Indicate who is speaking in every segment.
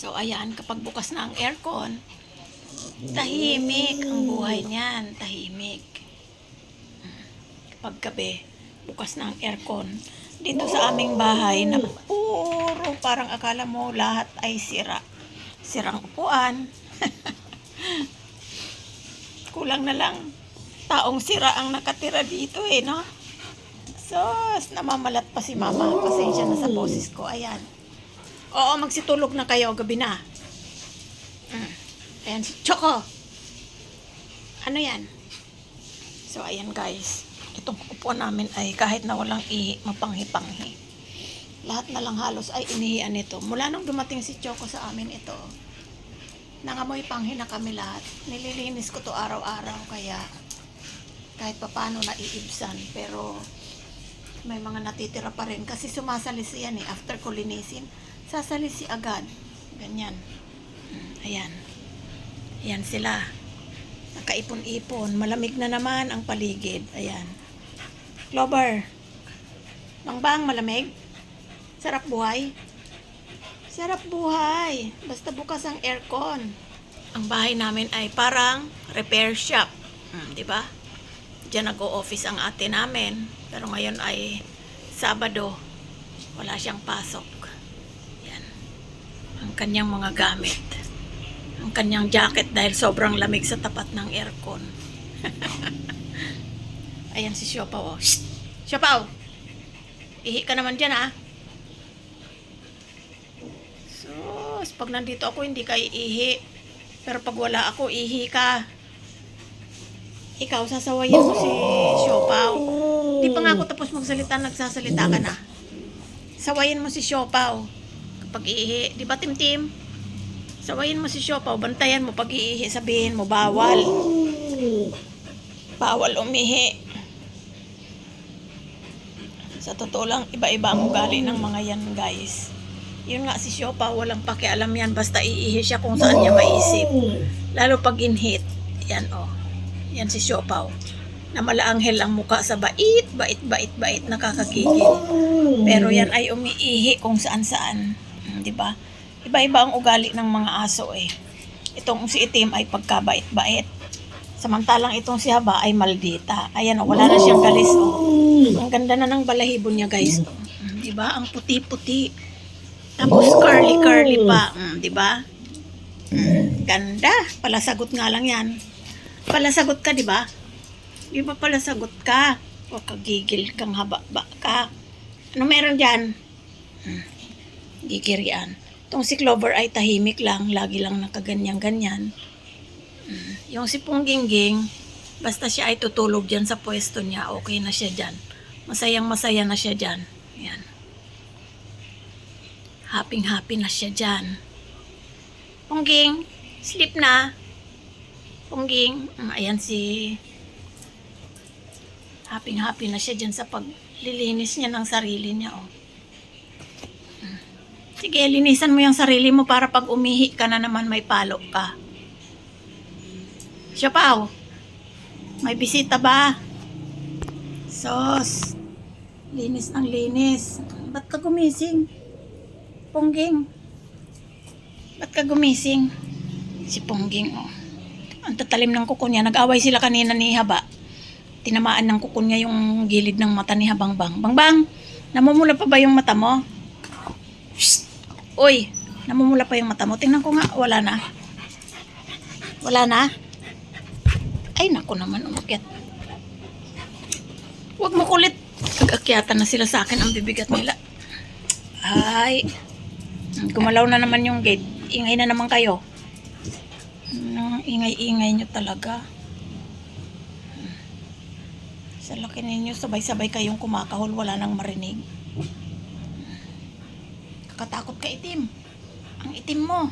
Speaker 1: So, ayan, kapag bukas na ang aircon, tahimik ang buhay niyan. Tahimik. Kapag gabi, bukas na ang aircon. Dito sa aming bahay na puro parang akala mo lahat ay sira. Sirang upuan. Kulang na lang taong sira ang nakatira dito no? Sos, namamalat pa si mama. Pasensya na sa boses ko. Ayan. Oo, magsitulog na kayo. Gabi na. Ayan si Choco. Ano yan? So, ayan guys. Itong upuan namin ay kahit na walang ihi, mapanghi-panghi. Lahat na lang halos ay inihian ito. Mula nung dumating si Choco sa amin ito, nangamoy panghi na kami lahat. Nililinis ko to araw-araw kaya kahit papano naiibsan. Pero may mga natitira pa rin kasi sumasalis yan after ko linisin sasalisi agad ganyan. Ayan sila nakaipon-ipon, malamig na naman ang paligid. Ayan, Clover, Bangbang, malamig, sarap buhay basta bukas ang aircon. Ang bahay namin ay parang repair shop, di ba? Diyan nag-o-office ang ate namin. Pero ngayon ay Sabado. Wala siyang pasok. Yan. Ang kanyang mga gamit. Ang kanyang jacket dahil sobrang lamig sa tapat ng aircon. Ayan si Siopaw. Shh! Siopaw! Ihi ka naman dyan Sus, pag nandito ako hindi ka iihi. Pero pag wala ako, ihi ka. Ikaw, sasawayin mo si Siopaw. Di pa nga ako tapos magsalita, nagsasalita ka na. Sawayin mo si Siopaw kapag iihi. Di ba, Tim? Sawayin mo si Siopaw. Bantayan mo pag iihi. Sabihin mo, bawal. Bawal umihi. Sa totoo lang, iba-iba ang ugali ng mga yan, guys. Yun nga, si Siopaw, walang pakialam yan. Basta iihi siya kung saan niya maisip. Lalo pag inhit. Yan, Yan si Siopaw. Na malaanghel ang muka sa bait, nakakagigil. Pero yan ay umiihi kung saan-saan. Di ba? Iba-iba ang ugali ng mga aso Itong si Itim ay pagkabait-bait. Samantalang itong si Haba ay maldita. Ayan wala na siyang galis Ang ganda na ng balahibo niya guys. Di ba? Ang puti-puti. Tapos curly-curly pa. Di ba? Ganda. Palasagot nga lang yan. Palasagot ka, di ba? Di ba palasagot ka? O kagigil kang haba-ba ka. Ano meron dyan? Gigirian. Itong si Clover ay tahimik lang. Lagi lang nakaganyan-ganyan. Yung si Punggingging, basta siya ay tutulog dyan sa pwesto niya, okay na siya dyan. Masayang-masaya na siya dyan. Yan. Happy-happy na siya dyan. Pungging, sleep na. Pungging, ayan si happy na siya dyan sa paglilinis niya ng sarili niya Sige, linisan mo yung sarili mo para pag umihi ka na naman may palo ka. Siopaw, may bisita ba? Sos, linis ng linis. Ba't ka gumising? Pungging, ba't ka gumising? Si Pungging ang tatalim ng kuko niya. Nag-away sila kanina ni Haba. Tinamaan ng kuko niya yung gilid ng mata ni Habangbang. Bangbang, namumula pa ba yung mata mo? Shhh! Uy, namumula pa yung mata mo. Tingnan ko nga, wala na. Wala na? Ay, naku naman, umakyat. Huwag mo kulit. Nag-akyatan na sila sa akin. Ang bibigat nila. Ay, gumalaw na naman yung gate. Ingay na naman kayo. Ingay-ingay nyo talaga. Sa laki ninyo, sabay-sabay kayong kumakahol, wala nang marinig. Kakatakot ka, Itim. Ang itim mo.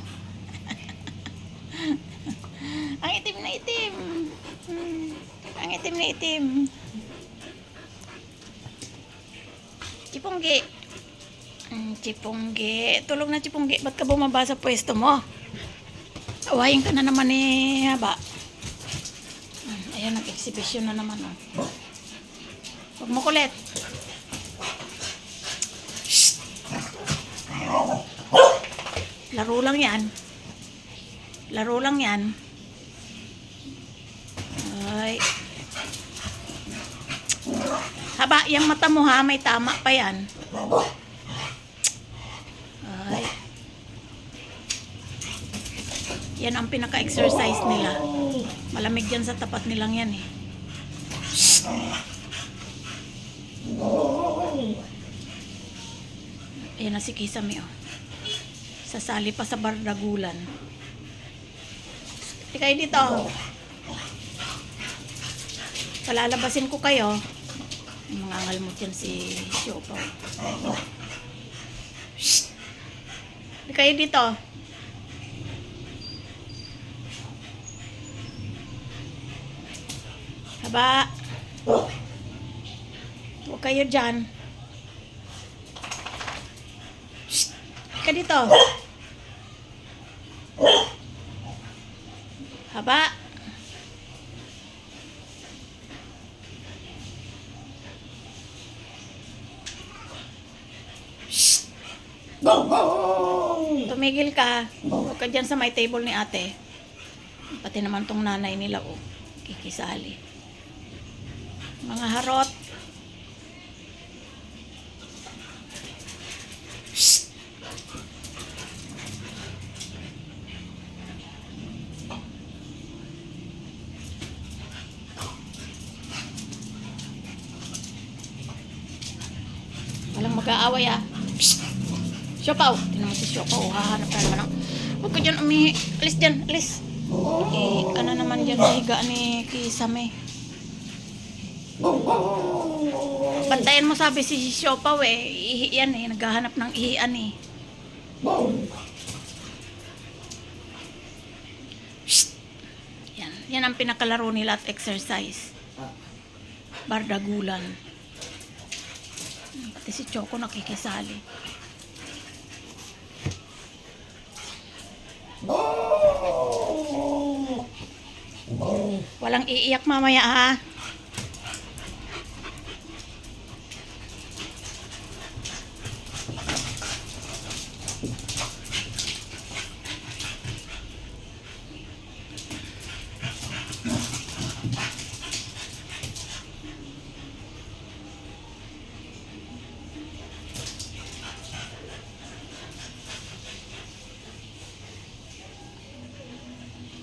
Speaker 1: Ang itim na itim. Ang itim na itim. Chipongge. Chipongge. Tulog na, Chipongge. Ba't ka bumaba sa pwesto mo? Awayin ka na naman Haba. Ayan, nag-exhibition na naman Huwag mo kulit. Laro lang yan. Laro lang yan. Ay. Haba, yung mata mo ha, may tama pa yan. Ay. Yan ang pinaka-exercise nila. Malamig yan sa tapat nilang yan eh. Ayan na si Kisame oh. Sasali pa sa bardagulan. Hindi kayo dito. Palalabasin ko kayo. Mga ngalmot yan si Siopaw. Hindi kayo dito. Haba. Huwag kayo dyan. Ka dito. Haba. Tumigil ka. Huwag ka dyan sa may table ni ate. Pati naman tong nanay nila oh. Kikisali. Mga harot. Walang mag-aaway ah. Siopaw. Tinan mo si Siopaw. Hahanap ka naman ng... Huwag ka dyan umihi. Alis dyan. Alis. Ano naman dyan sa higa ni Kisame. Bantayan mo sabi si Siopaw eh. Ihi yan eh. Naghahanap ng ihian eh. Yan. Yan ang pinakalaro nila at exercise. Bardagulan. Pati si Choco nakikisali. Walang iiyak mamaya ha.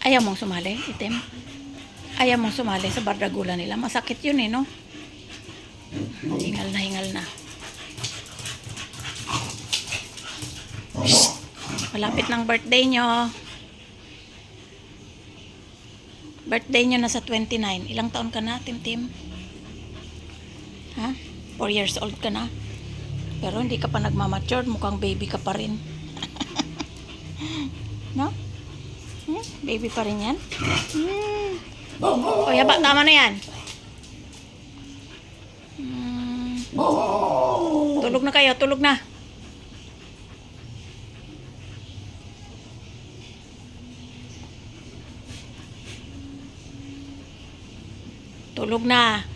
Speaker 1: Ayaw mong sumali, itim? Ayaw mong sumali sa bardagulan nila. Masakit yun eh, no? Hingal na, hingal na. Malapit ng birthday nyo. Birthday nyo na sa 29. Ilang taon ka na, Tim? Ha? 4 years old ka na. Pero hindi ka pa nagmamature. Mukhang baby ka pa rin. No? Baby pa rin yan? O, yaba, tama na yan. Tulog na kayo, tulog na. Tulog na.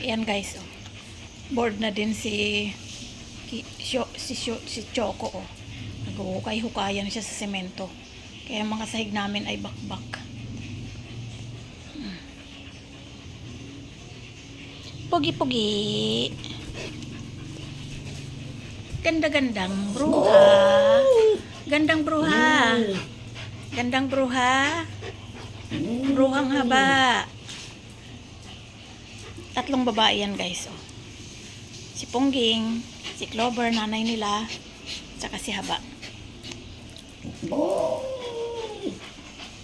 Speaker 1: Ayan guys, oh. Bored na din si Choco oh. Naghuhukay-hukayan siya sa semento. Kaya mga sahig namin ay bakbak. Pugi-pugi. Ganda-gandang bruha. Gandang bruha. Gandang bruha. Bruhang haba. 3 babae yan guys oh. Si Pungging, si Clover, nanay nila, tsaka si Haba.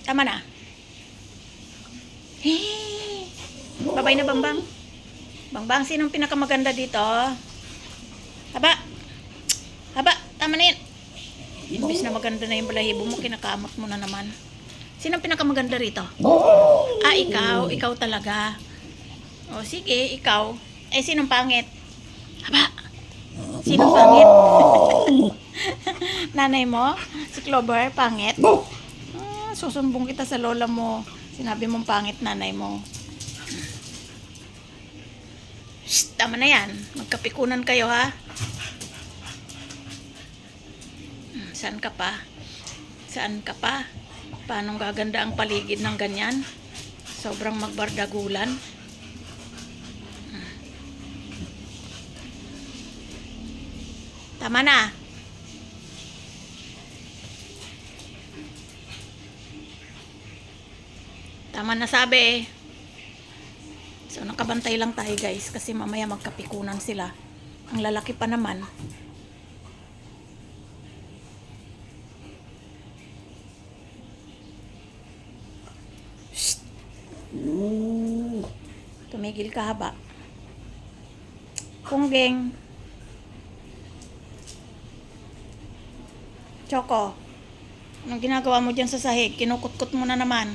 Speaker 1: Tama na. Hey! Babay na Bambang. Bambang, sinong pinakamaganda dito? Haba! Haba, tama na yan. Imbis na maganda na yung balahibo mo, kinakamot mo na naman. Sinong pinakamaganda rito? Ah, ikaw. Ikaw talaga. O, sige, ikaw. Eh, sinong pangit? Haba! Sinong pangit? Nanay mo? Si Clover, pangit? Susumbong kita sa lola mo. Sinabi mong pangit nanay mo. Shh, tama na yan. Magkapikunan kayo ha. Saan ka pa? Saan ka pa? Paano gaganda ang paligid ng ganyan? Sobrang magbardagulan. Tama na. Tama na sabi. So nakabantay lang tayo guys kasi mamaya magkapikunan sila. Ang lalaki pa naman. Shh. Tumigil ka haba. Pungging. Choco. Anong ginagawa mo dyan sa sahig? Kinukutkot mo na naman.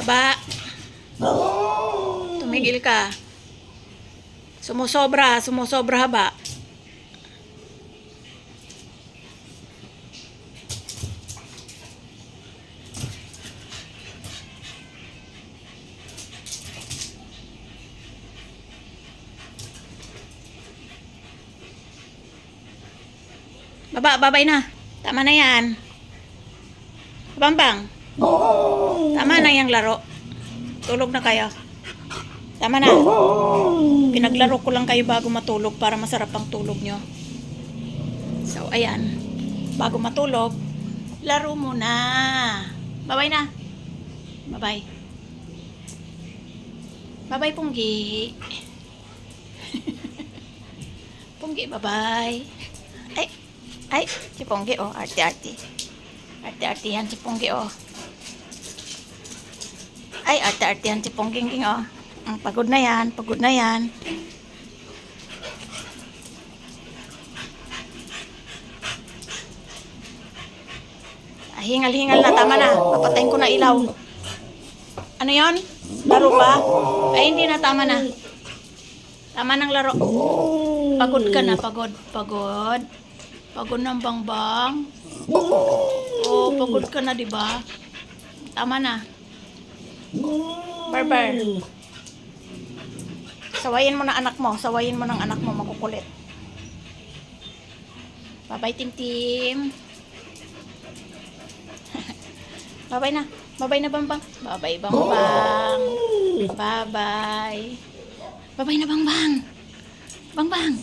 Speaker 1: Haba. Tumigil ka. Sumusobra haba. Babay na. Tama na yan. Bambang. Tama na yung laro. Tulog na kayo. Tama na. Pinaglaro ko lang kayo bago matulog para masarap ang tulog nyo. So, ayan. Bago matulog, laro muna. Babay na. Babay. Babay, Punggi. Punggi, babay. Ay, si Punggi, oh. Arte-arte. Arte-artehan si Punggi, oh. Ay, arte-artehan si Punggi, oh. Pagod na yan, pagod na yan. Hingal-hingal na, tama na. Papatayin ko na ilaw. Ano yon? Laro pa? Ay, hindi na, tama na. Tama ng laro. Pagod ka na, pagod. Pagod. Pagod ng bangbang. Oh, pagod ka na, diba? Tama na. Barbar. Sawayin mo na anak mo. Sawayin mo ng anak mo, makukulit. Bye-bye, Tim-Tim. Bye-bye na. Bye-bye na, Bambang. Bye-bye, Bambang. Bye-bye. Bye-bye na, Bambang. Bambang.